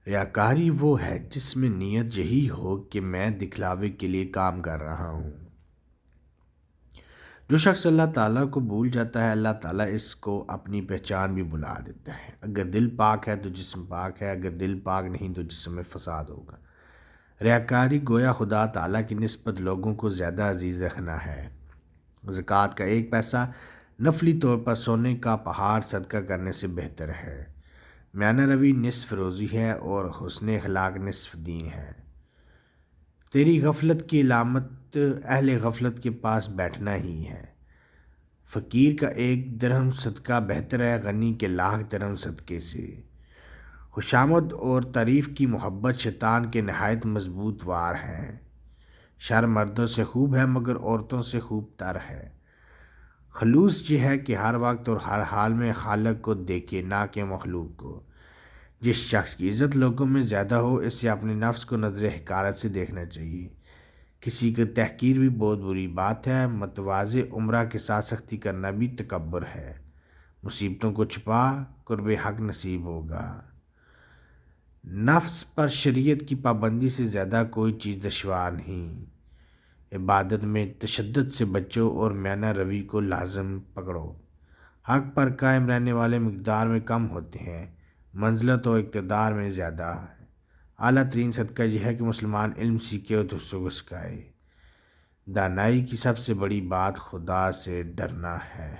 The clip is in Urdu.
ریاکاری وہ ہے جس میں نیت یہی ہو کہ میں دکھلاوے کے لیے کام کر رہا ہوں۔ جو شخص اللہ تعالیٰ کو بھول جاتا ہے، اللہ تعالیٰ اس کو اپنی پہچان بھی بھلا دیتا ہے۔ اگر دل پاک ہے تو جسم پاک ہے، اگر دل پاک نہیں تو جسم میں فساد ہوگا۔ ریاکاری گویا خدا تعالیٰ کی نسبت لوگوں کو زیادہ عزیز رکھنا ہے۔ زکوٰۃ کا ایک پیسہ نفلی طور پر سونے کا پہاڑ صدقہ کرنے سے بہتر ہے۔ میانہ روی نصف روزی ہے اور حسن اخلاق نصف دین ہے۔ تیری غفلت کی علامت اہل غفلت کے پاس بیٹھنا ہی ہے۔ فقیر کا ایک درہم صدقہ بہتر ہے غنی کے لاکھ درہم صدقے سے۔ خوشامد اور تعریف کی محبت شیطان کے نہایت مضبوط وار ہے۔ شر مردوں سے خوب ہے مگر عورتوں سے خوب تر ہے۔ خلوص یہ ہے کہ ہر وقت اور ہر حال میں خالق کو دیکھے نہ کہ مخلوق کو۔ جس شخص کی عزت لوگوں میں زیادہ ہو اسے اپنے نفس کو نظر حقارت سے دیکھنا چاہیے۔ کسی کی تحقیر بھی بہت بری بات ہے۔ متواضع امرا کے ساتھ سختی کرنا بھی تکبر ہے۔ مصیبتوں کو چھپا قرب حق نصیب ہوگا۔ نفس پر شریعت کی پابندی سے زیادہ کوئی چیز دشوار نہیں۔ عبادت میں تشدد سے بچو اور میانہ روی کو لازم پکڑو۔ حق پر قائم رہنے والے مقدار میں کم ہوتے ہیں، منزلت و اقتدار میں زیادہ ہے۔ اعلیٰ ترین صدقہ یہ ہے کہ مسلمان علم سیکھے اور دوسروں کو سکھائے۔ دانائی کی سب سے بڑی بات خدا سے ڈرنا ہے۔